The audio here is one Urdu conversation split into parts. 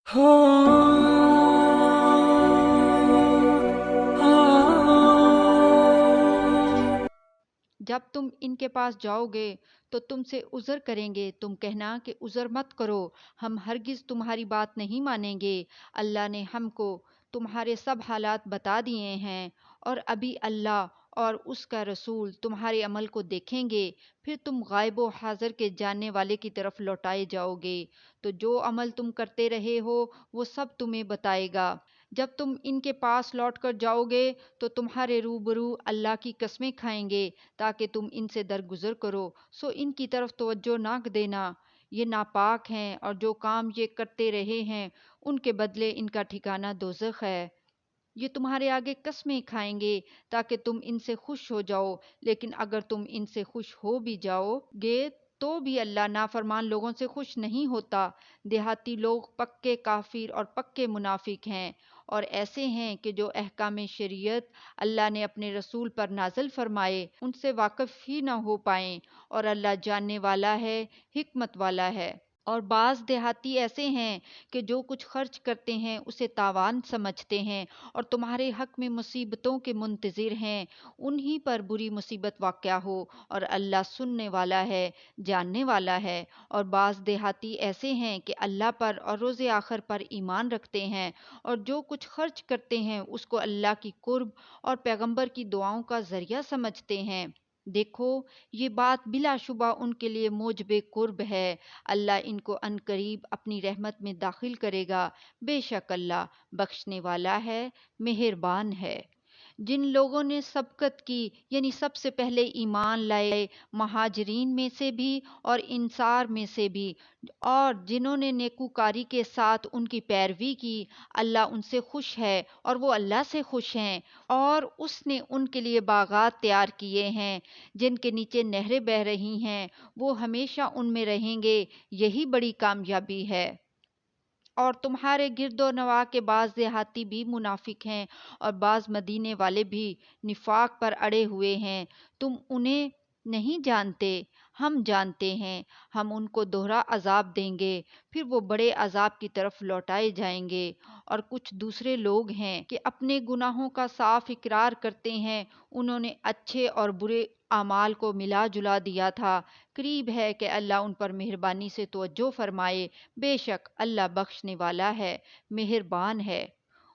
جب تم ان کے پاس جاؤ گے تو تم سے عذر کریں گے، تم کہنا کہ عذر مت کرو، ہم ہرگز تمہاری بات نہیں مانیں گے۔ اللہ نے ہم کو تمہارے سب حالات بتا دیے ہیں، اور ابھی اللہ اور اس کا رسول تمہارے عمل کو دیکھیں گے، پھر تم غائب و حاضر کے جاننے والے کی طرف لوٹائے جاؤ گے، تو جو عمل تم کرتے رہے ہو وہ سب تمہیں بتائے گا۔ جب تم ان کے پاس لوٹ کر جاؤ گے تو تمہارے روبرو اللہ کی قسمیں کھائیں گے تاکہ تم ان سے درگزر کرو، سو ان کی طرف توجہ نہ دینا، یہ ناپاک ہیں، اور جو کام یہ کرتے رہے ہیں ان کے بدلے ان کا ٹھکانہ دوزخ ہے۔ یہ تمہارے آگے قسمیں کھائیں گے تاکہ تم ان سے خوش ہو جاؤ، لیکن اگر تم ان سے خوش ہو بھی جاؤ گے تو بھی اللہ نافرمان لوگوں سے خوش نہیں ہوتا۔ دیہاتی لوگ پکے کافر اور پکے منافق ہیں، اور ایسے ہیں کہ جو احکام شریعت اللہ نے اپنے رسول پر نازل فرمائے ان سے واقف ہی نہ ہو پائیں، اور اللہ جاننے والا ہے، حکمت والا ہے۔ اور بعض دیہاتی ایسے ہیں کہ جو کچھ خرچ کرتے ہیں اسے تاوان سمجھتے ہیں، اور تمہارے حق میں مصیبتوں کے منتظر ہیں، انہی پر بری مصیبت واقع ہو، اور اللہ سننے والا ہے، جاننے والا ہے۔ اور بعض دیہاتی ایسے ہیں کہ اللہ پر اور روز آخر پر ایمان رکھتے ہیں، اور جو کچھ خرچ کرتے ہیں اس کو اللہ کی قرب اور پیغمبر کی دعاؤں کا ذریعہ سمجھتے ہیں۔ دیکھو، یہ بات بلا شبہ ان کے لیے موجب قرب ہے، اللہ ان کو عنقریب اپنی رحمت میں داخل کرے گا، بے شک اللہ بخشنے والا ہے، مہربان ہے۔ جن لوگوں نے سبقت کی یعنی سب سے پہلے ایمان لائے، مہاجرین میں سے بھی اور انصار میں سے بھی، اور جنہوں نے نیکوکاری کے ساتھ ان کی پیروی کی، اللہ ان سے خوش ہے اور وہ اللہ سے خوش ہیں، اور اس نے ان کے لیے باغات تیار کیے ہیں جن کے نیچے نہریں بہہ رہی ہیں، وہ ہمیشہ ان میں رہیں گے، یہی بڑی کامیابی ہے۔ اور تمہارے گرد و نواح کے بعض دیہاتی بھی منافق ہیں، اور بعض مدینے والے بھی نفاق پر اڑے ہوئے ہیں، تم انہیں نہیں جانتے، ہم جانتے ہیں، ہم ان کو دوہرا عذاب دیں گے، پھر وہ بڑے عذاب کی طرف لوٹائے جائیں گے۔ اور کچھ دوسرے لوگ ہیں کہ اپنے گناہوں کا صاف اقرار کرتے ہیں، انہوں نے اچھے اور برے اعمال کو ملا جلا دیا تھا، قریب ہے کہ اللہ ان پر مہربانی سے توجہ فرمائے، بے شک اللہ بخشنے والا ہے، مہربان ہے۔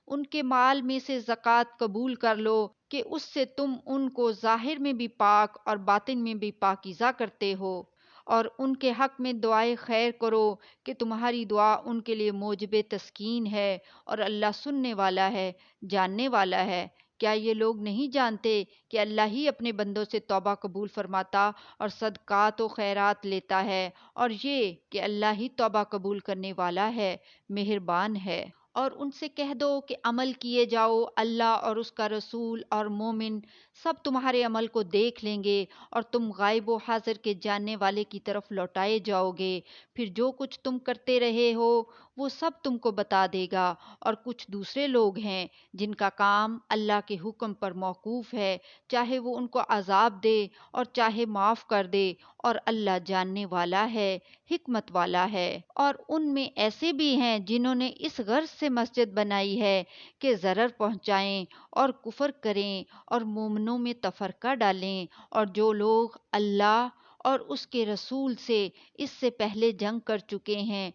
ان کے مال میں سے زکوٰۃ قبول کر لو کہ اس سے تم ان کو ظاہر میں بھی پاک اور باطن میں بھی پاکیزہ کرتے ہو، اور ان کے حق میں دعائے خیر کرو کہ تمہاری دعا ان کے لیے موجب تسکین ہے، اور اللہ سننے والا ہے، جاننے والا ہے۔ کیا یہ لوگ نہیں جانتے کہ اللہ ہی اپنے بندوں سے توبہ قبول فرماتا اور صدقات و خیرات لیتا ہے، اور یہ کہ اللہ ہی توبہ قبول کرنے والا ہے، مہربان ہے۔ اور ان سے کہہ دو کہ عمل کیے جاؤ، اللہ اور اس کا رسول اور مومن سب تمہارے عمل کو دیکھ لیں گے، اور تم غائب و حاضر کے جاننے والے کی طرف لوٹائے جاؤ گے، پھر جو کچھ تم کرتے رہے ہو وہ سب تم کو بتا دے گا۔ اور کچھ دوسرے لوگ ہیں جن کا کام اللہ کے حکم پر موقوف ہے، چاہے وہ ان کو عذاب دے اور چاہے معاف کر دے، اور اللہ جاننے والا ہے، حکمت والا ہے۔ اور ان میں ایسے بھی ہیں جنہوں نے اس غرض سے مسجد بنائی ہے کہ ضرر پہنچائیں اور کفر کریں اور مومنوں میں تفرقہ ڈالیں، اور جو لوگ اللہ اور اس کے رسول سے اس سے پہلے جنگ کر چکے ہیں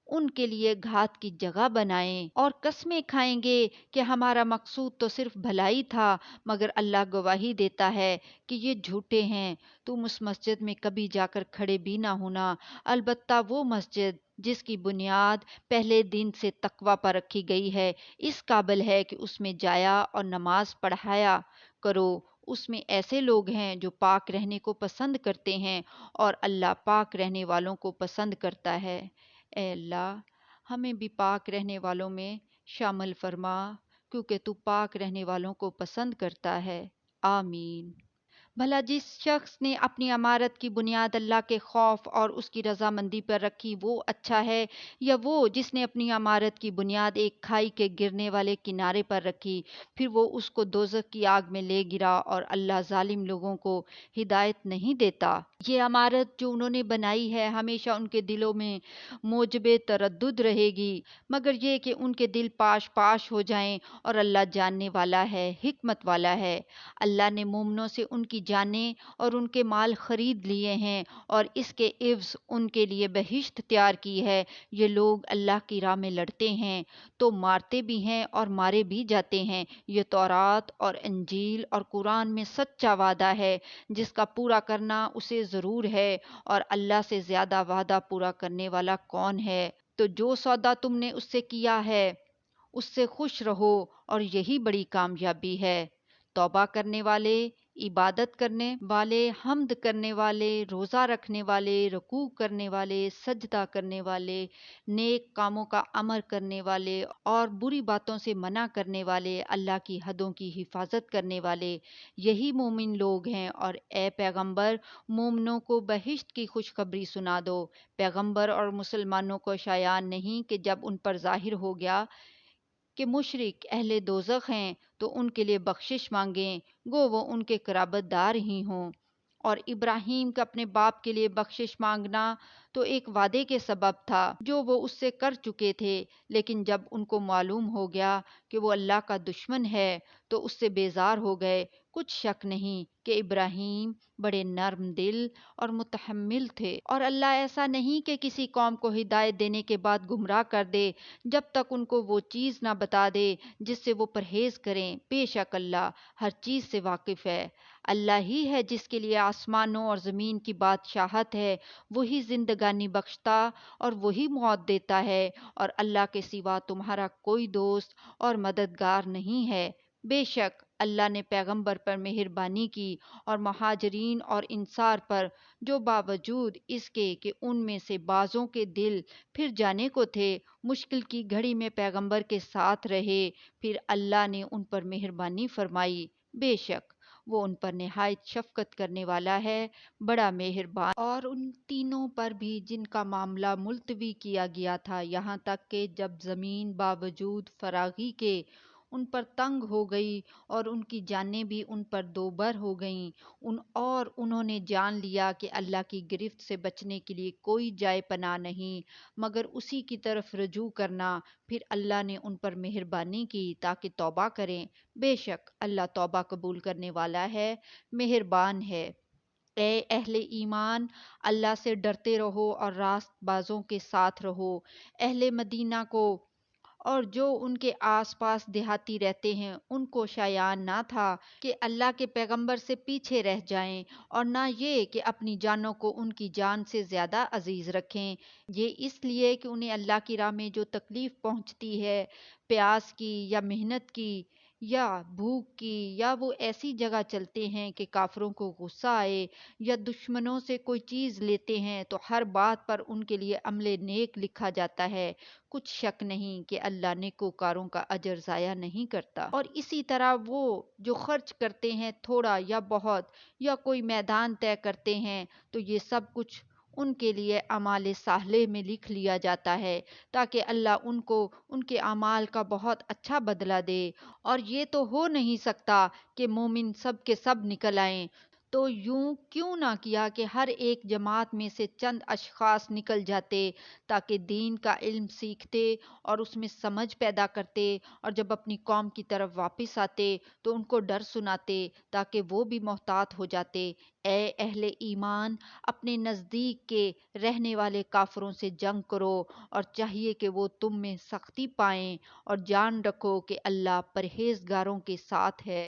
ان کے لیے گھات کی جگہ بنائیں، اور قسمیں کھائیں گے کہ ہمارا مقصود تو صرف بھلائی تھا، مگر اللہ گواہی دیتا ہے کہ یہ جھوٹے ہیں۔ تم اس مسجد میں کبھی جا کر کھڑے بھی نہ ہونا، البتہ وہ مسجد جس کی بنیاد پہلے دن سے تقوی پر رکھی گئی ہے، اس قابل ہے کہ اس میں جایا اور نماز پڑھایا کرو۔ اس میں ایسے لوگ ہیں جو پاک رہنے کو پسند کرتے ہیں، اور اللہ پاک رہنے والوں کو پسند کرتا ہے۔ اے اللہ، ہمیں بھی پاک رہنے والوں میں شامل فرما، کیونکہ تو پاک رہنے والوں کو پسند کرتا ہے۔ آمین۔ بھلا جس شخص نے اپنی عمارت کی بنیاد اللہ کے خوف اور اس کی رضامندی پر رکھی وہ اچھا ہے، یا وہ جس نے اپنی عمارت کی بنیاد ایک کھائی کے گرنے والے کنارے پر رکھی، پھر وہ اس کو دوزخ کی آگ میں لے گرا، اور اللہ ظالم لوگوں کو ہدایت نہیں دیتا۔ یہ عمارت جو انہوں نے بنائی ہے ہمیشہ ان کے دلوں میں موجب تردد رہے گی، مگر یہ کہ ان کے دل پاش پاش ہو جائیں، اور اللہ جاننے والا ہے، حکمت والا ہے۔ اللہ نے مومنوں سے ان کی جانیں اور ان کے مال خرید لیے ہیں، اور اس کے عوض ان کے لیے بہشت تیار کی ہے۔ یہ لوگ اللہ کی راہ میں لڑتے ہیں تو مارتے بھی ہیں اور مارے بھی جاتے ہیں۔ یہ تورات اور انجیل اور قرآن میں سچا وعدہ ہے جس کا پورا کرنا اسے ضرور ہے، اور اللہ سے زیادہ وعدہ پورا کرنے والا کون ہے؟ تو جو سودا تم نے اس سے کیا ہے اس سے خوش رہو، اور یہی بڑی کامیابی ہے۔ توبہ کرنے والے، عبادت کرنے والے، حمد کرنے والے، روزہ رکھنے والے، رکوع کرنے والے، سجدہ کرنے والے، نیک کاموں کا امر کرنے والے اور بری باتوں سے منع کرنے والے، اللہ کی حدوں کی حفاظت کرنے والے، یہی مومن لوگ ہیں۔ اور اے پیغمبر، مومنوں کو بہشت کی خوشخبری سنا دو۔ پیغمبر اور مسلمانوں کو شایان نہیں کہ جب ان پر ظاہر ہو گیا کہ مشرک اہل دوزخ ہیں تو ان کے لیے بخشش مانگیں، گو وہ ان کے قرابت دار ہی ہوں۔ اور ابراہیم کا اپنے باپ کے لیے بخشش مانگنا تو ایک وعدے کے سبب تھا جو وہ اس سے کر چکے تھے، لیکن جب ان کو معلوم ہو گیا کہ وہ اللہ کا دشمن ہے تو اس سے بیزار ہو گئے۔ کچھ شک نہیں کہ ابراہیم بڑے نرم دل اور متحمل تھے، اور اللہ ایسا نہیں کہ کسی قوم کو ہدایت دینے کے بعد گمراہ کر دے جب تک ان کو وہ چیز نہ بتا دے جس سے وہ پرہیز کریں۔ بے شک اللہ ہر چیز سے واقف ہے۔ اللہ ہی ہے جس کے لیے آسمانوں اور زمین کی بادشاہت ہے، وہی زندگانی بخشتا اور وہی موت دیتا ہے، اور اللہ کے سوا تمہارا کوئی دوست اور مددگار نہیں ہے۔ بے شک اللہ نے پیغمبر پر مہربانی کی اور مہاجرین اور انصار پر، جو باوجود اس کے کہ ان میں سے بعضوں کے دل پھر جانے کو تھے، مشکل کی گھڑی میں پیغمبر کے ساتھ رہے، پھر اللہ نے ان پر مہربانی فرمائی۔ بے شک وہ ان پر نہایت شفقت کرنے والا ہے، بڑا مہربان۔ اور ان تینوں پر بھی جن کا معاملہ ملتوی کیا گیا تھا، یہاں تک کہ جب زمین باوجود فراغی کے ان پر تنگ ہو گئی اور ان کی جانیں بھی ان پر دوبر ہو گئیں، اور انہوں نے جان لیا کہ اللہ کی گرفت سے بچنے کے لیے کوئی جائے پناہ نہیں مگر اسی کی طرف رجوع کرنا، پھر اللہ نے ان پر مہربانی کی تاکہ توبہ کریں۔ بے شک اللہ توبہ قبول کرنے والا ہے، مہربان ہے۔ اے اہل ایمان، اللہ سے ڈرتے رہو اور راست بازوں کے ساتھ رہو۔ اہل مدینہ کو اور جو ان کے آس پاس دیہاتی رہتے ہیں ان کو شایان نہ تھا کہ اللہ کے پیغمبر سے پیچھے رہ جائیں، اور نہ یہ کہ اپنی جانوں کو ان کی جان سے زیادہ عزیز رکھیں۔ یہ اس لیے کہ انہیں اللہ کی راہ میں جو تکلیف پہنچتی ہے، پیاس کی یا محنت کی یا بھوک کی، یا وہ ایسی جگہ چلتے ہیں کہ کافروں کو غصہ آئے، یا دشمنوں سے کوئی چیز لیتے ہیں تو ہر بات پر ان کے لیے عمل نیک لکھا جاتا ہے۔ کچھ شک نہیں کہ اللہ نیکوکاروں کا اجر ضائع نہیں کرتا۔ اور اسی طرح وہ جو خرچ کرتے ہیں تھوڑا یا بہت، یا کوئی میدان طے کرتے ہیں، تو یہ سب کچھ ان کے لیے اعمال صالح میں لکھ لیا جاتا ہے تاکہ اللہ ان کو ان کے اعمال کا بہت اچھا بدلہ دے۔ اور یہ تو ہو نہیں سکتا کہ مومن سب کے سب نکل آئیں، تو یوں کیوں نہ کیا کہ ہر ایک جماعت میں سے چند اشخاص نکل جاتے تاکہ دین کا علم سیکھتے اور اس میں سمجھ پیدا کرتے، اور جب اپنی قوم کی طرف واپس آتے تو ان کو ڈر سناتے تاکہ وہ بھی محتاط ہو جاتے۔ اے اہل ایمان، اپنے نزدیک کے رہنے والے کافروں سے جنگ کرو، اور چاہیے کہ وہ تم میں سختی پائیں، اور جان رکھو کہ اللہ پرہیزگاروں کے ساتھ ہے۔